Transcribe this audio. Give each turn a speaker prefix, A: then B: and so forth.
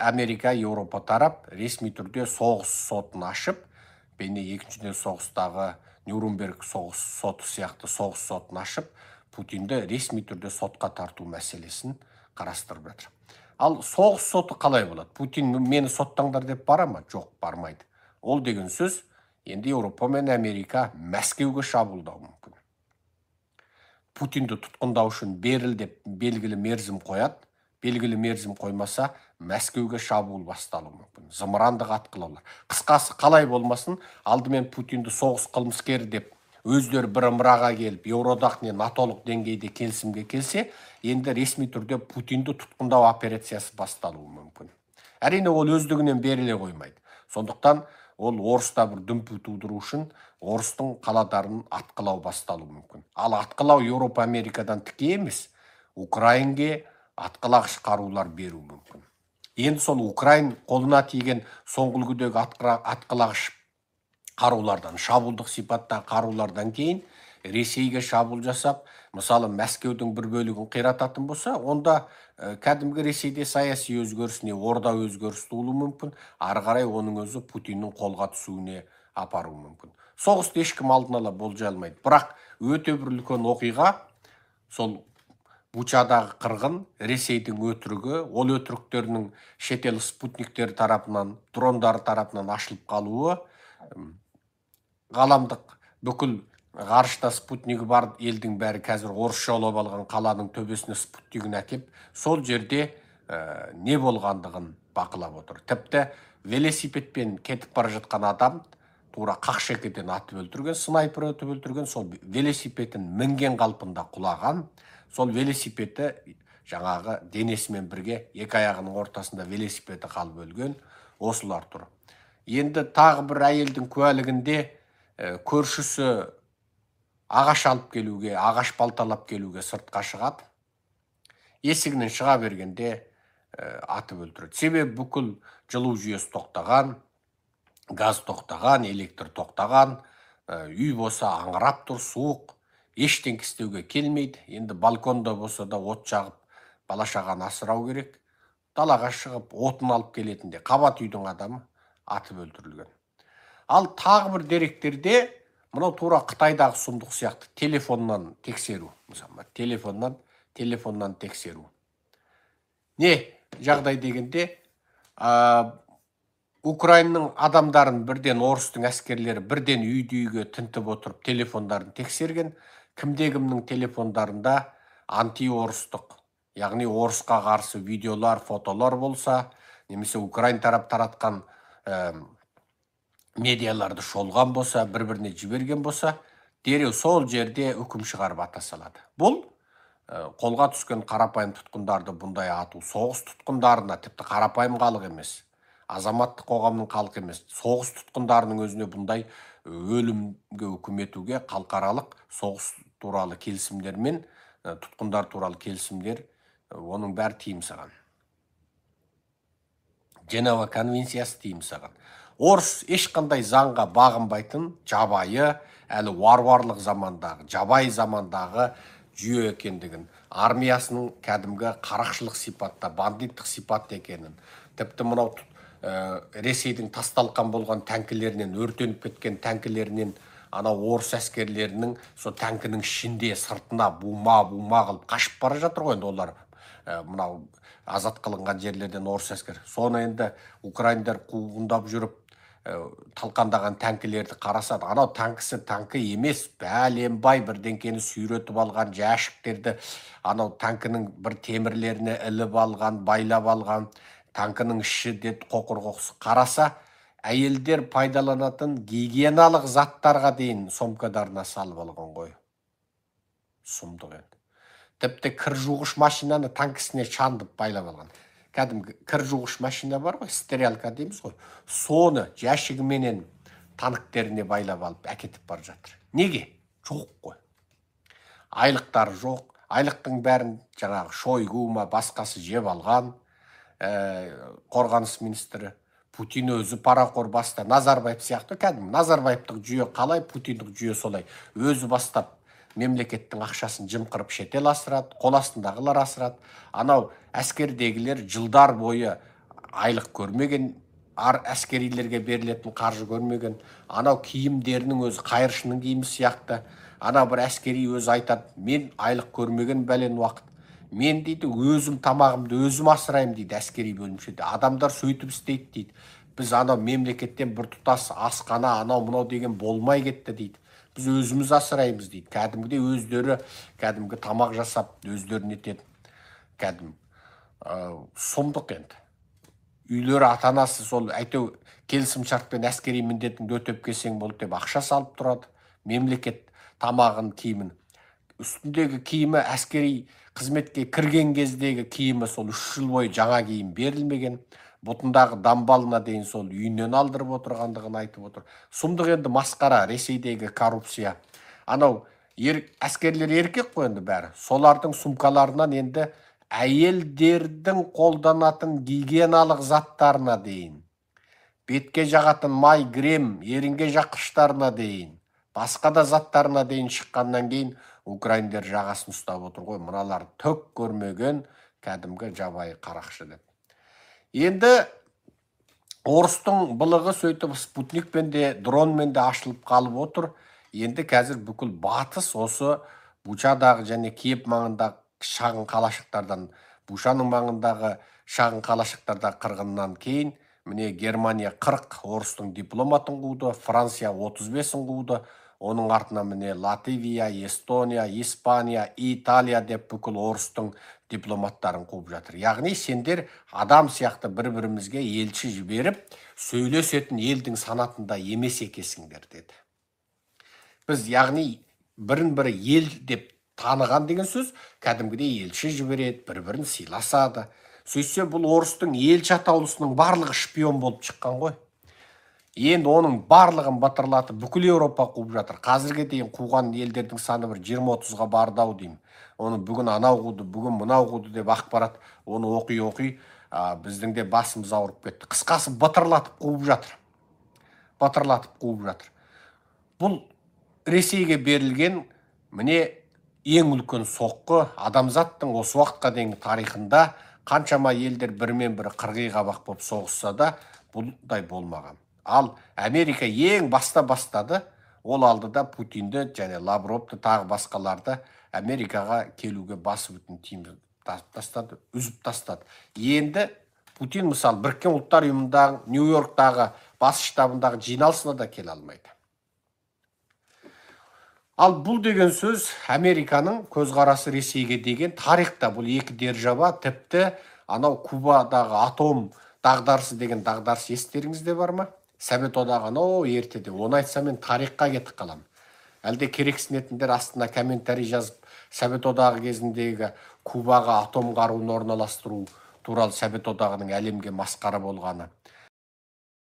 A: Америка, Еуропа тарап ресми түрде соғыс сотын ашып, бейне екінші дүниежүзілік соғыстағы Нюрнберг соғыс соты сияқты соғыс сотын ашып, Путинді ресми түрде сотқа тарту мәселесін қарастырып жатыр. Ал соғыс соты қалай болады? Путин мені соттаңдар деп бара ма? Жоқ, бармайды. Ол деген сөз, енді Еуропа мен Америка Мәскеуге шабуылдауы мүмкін. Путинді тұтқындау үшін беріл деп белгілі мерзім қояды. Белгілі мерзім қоймаса, Мәскеуге шабуыл басталуы мүмкін. Зымырандық атқылаулар. Қысқасы қалай болмасын, алдымен Путинді соғыс қылмыскер деп өздері бір ымыраға келіп, Еуроодақ не натолық деңгейде келісімге келсе, енді ресми түрде Путинді тұтқындау операциясы басталуы мүмкін. Әрине ол өздігінен беріле қоймайды. Сондықтан ол орыста бір дүмпу тудыру үшін орыстың қаладарын атқылау басталуы мүмкін. Ал атқылау Еуропа Америкадан тіке емес, Украинге атқылағыш қарулар беру мүмкін. Енді сол Украин қолына тиген соңғы үлгідегі атқылағыш қарулардан, шабуылдық сипаттағы қарулардан кейін Ресейге шабуыл жасап, мысалы Мәскеудің бір бөлігін қирататын болса, онда кәдімгі Ресейде саяси өзгерісіне, орда өзгерісі болуы мүмкін, ары қарай оның өзі Путиннің қолға түсуіне апаруы мүмкін. Соғысты ешкім алдын ала болжай алмайды. Бірақ өте бір үлкен оқиға сол Бучадағы қырғын, Ресейдің өтірігі, ол өтіріктерінің шетел спутниктері тарапынан, дрондары тарапынан ашылып қалуы, ғаламдық бүкіл ғарышта спутнигі бар елдің бәрі қазір орысша олап алған қаланың төбесіне спутнигін әкеп, сол жерде не болғандығын бақылап отыр. Тіпті велосипедпен кетіп бара жатқан адам тура қақшекеден атып өлтірген, снайпер өтіп өлтірген, сол велосипедін мінген қалпында құлаған, сол велосипеді жаңағы денесімен бірге екі аяғының ортасында велосипеді қалып өлген, осылар тұр. Енді тағы бір әйелдің куәлігінде көршісі ағаш алып келуге, ағаш балталап келуге сыртқа шығады. Есігінен шыға бергенде атып өлтіреді. Себебі бүкіл жылу жүйесі тоқтаған, газ тоқтаған, электр тоқтаған, үй болса аңырап тұр, суық, ештеңе істеуге келмейді. Енді балконда болса да от жағып, бала-шағаны асырау керек. Далаға шығып, отын алып келетінде қабат үйдің адамы атып өлтірілген. Ал тағы бір деректерде, мынау тура Қытайдағы сұмдық сияқты телефоннан тексеру. Мысалы, телефоннан тексеру. Не жағдай дегенде, Украинның адамдарын бірден орыстың әскерлері бірден үйді-үйге тінтіп отырып телефондарын тексерген. Кімде-кімнің телефондарында анти-орыстық, яғни орысқа қарсы видеолар, фотолар болса, немесе Украин тарап таратқан медиаларды шолған болса, бір-біріне жіберген болса, дереу сол жерде үкім шығарып ата салады. Бұл қолға түскен қарапайым тұтқындарды бұндай ату, соғыс тұтқындарына, тіпті қарапайым халық емес, азаматтық қоғамның халық емес, соғыс тұтқындарының өзіне бұндай өлімге үкім етуге халықаралық соғыс туралы келісімдер мен тұтқындар туралы келісімдер, оның бәрі тиым салған. Женева конвенциясы тиым салған. Орыс ешқандай заңға бағынбайтын жабайы, әлі варварлық замандағы, жабайы замандағы жүйе екендігін, армиясының кәдімгі қарақшылық сипатта, бандиттік сипатта екенін, тіпті мынау Ресейдің тасталқан болған тәңкілерінен, өртеніп кеткен тәңкілерінен, анау орыс әскерлерінің сол тәңкінің ішінде сыртына бума қылып қашып бара жатыр ғой, енді олар мынау азат қылынған жерлерден орыс әскер. Соны енді украиндар қуғындап жүріп талқандаған тәңкілерді қарасады. Анау танкі емес, бәленбай бірдеңкені сүйретіп алған жәшіктерді, анау танкінің бір темірлеріне іліп алған, байлап алған, танкінің іші дед қоқыр-қоқысы. Қараса, әйелдер пайдаланатын гигиеналық заттарға дейін сомкадарына салып алған ғой. Сұмдық енді. Тіпті кір жуғыш машинаны танкісіне шандып байлап алған. Кәдімгі кір жуғыш машина бар ғой, стериалка дейміз ғой. Соны жәшігіменен танктеріне байлап алып әкетіп бар жатыр. Неге? Жоқ қой. Айлықтары жоқ. Айлықтың бәрін жаңағы Шойгу ма басқасы жеп алған. Қорғаныс министрі Путин өзі парақор баста, Назарбаев сияқты, кәдімгі Назарбаевтық жүйе қалай, Путиндік жүйе солай. Өзі бастап мемлекеттің ақшасын жымқырып шетел асырады, қол астындағылар асырады. Анау әскердегілер жылдар бойы айлық көрмеген, әскерилерге берілетін қаржы көрмеген, анау киімдерінің өзі қайыршының киімі сияқты. Ана бір әскери өзі айтады, мен айлық көрмеген бәлен уақыт. Мен дейді, өзім тамағымды өзім асыраймын дейді әскери бөлімшеде. Адамдар сөйтіп істейді дейді. Біз анау мемлекеттен бір тұтас асқана анау мынау деген болмай кетті дейді. Біз өзіміз асыраймыз дейді. Кәдімгідей өздері кәдімгі тамақ жасап, өздері нетеді. Кәдім сұмдық енді. Үйлері ата-анасы сол әйтеу келісім шартпен әскери міндетіңді өтеп келсең болды деп ақша салып тұрады. Мемлекет тамағын, киімін. Үстіндегі киімі әскери қызметке кірген кездегі киімі сол 3 жыл бойы жаңа киім берілмеген. Бұтындағы дамбалына дейін сол үйінен алдырып отырғандығын айтып отыр. Сұмдық енді масқара Ресейдегі коррупция. Анау әскерлер еркек қой енді бәрі. Солардың сумкаларынан енді әйелдердің қолданатын гигиеналық заттарына дейін, бетке жағатын май, крем, ерінге жаққыштарына дейін, басқа да заттарына дейін шыққаннан кейін украиндер жағасын ұстап отыр ғой. Мыналар түк көрмеген кәдімгі жабайы қарақшы деп. Енді орыстың былығы сөйтіп спутникпен де дронмен де ашылып қалып отыр. Енді қазір бүкіл батыс осы Бучадағы және Киев маңындағы шағын қалашықтардан, Бушаның маңындағы шағын қалашықтарда қырғыннан кейін, міне Германия 40 орыстың дипломатын қуды, Франция 35-ін қуды, оның артына міне Латвия, Эстония, Испания, Италия деп бүкіл орыстың дипломаттарын қуып жатыр. Яғни сендер адам сияқты бір-бірімізге елші жіберіп, сөйлесетін елдің санатында емес екесіңдер деді. Біз яғни бірін-бірі ел деп таныған деген сөз, кәдімгідей елші жібереді, бір-бірін сыйласады. Сөйтсе бұл орыстың елші атаулысының барлығы шпион болып шыққан ғой. Енді оның барлығын батырлатып бүкіл Еуропа қуып жатыр. Қазірге дейін қуған елдердің саны бір 20-30-ға барды-ау деймін. Оны бүгін анау қуды, бүгін мынау қуды деп ақпарат, оны оқи-оқи біздің де басымыз ауырып кетті. Қысқасы батырлатып қуып жатыр. Батырлатып қуып жатыр. Бұл Ресейге берілген міне ең үлкен соққы. Адамзаттың осы уақытқа дейінгі тарихында қаншама елдер бірімен бірі қырғи-қабақ болып соғысса да бұндай болмаған. Ал Америка ең бастады, ол алдыда Путинді және Лавровты тағы басқаларды Америкаға келуге басып бүтін тиімді тастады, үзіп тастады. Енді Путин мысалы Біріккен Ұлттар ұйымындағы Нью-Йорктағы бас штабындағы жиналысына да келе алмайды. Ал бұл деген сөз Американың көзқарасы Ресейге деген тарихта бұл екі держава, тіпті анау Кубадағы атом дағдарысы деген дағдарыс естеріңізде бар ма? Совет одағы ертеде. Оны айтса мен тарихқа кетіп қалам. Әлде керексінетіндер астына комментарий жазып, Совет одағы кезіндегі Кубаға атом қаруын орналастыру туралы Совет одағының әлемге масқара болғаны.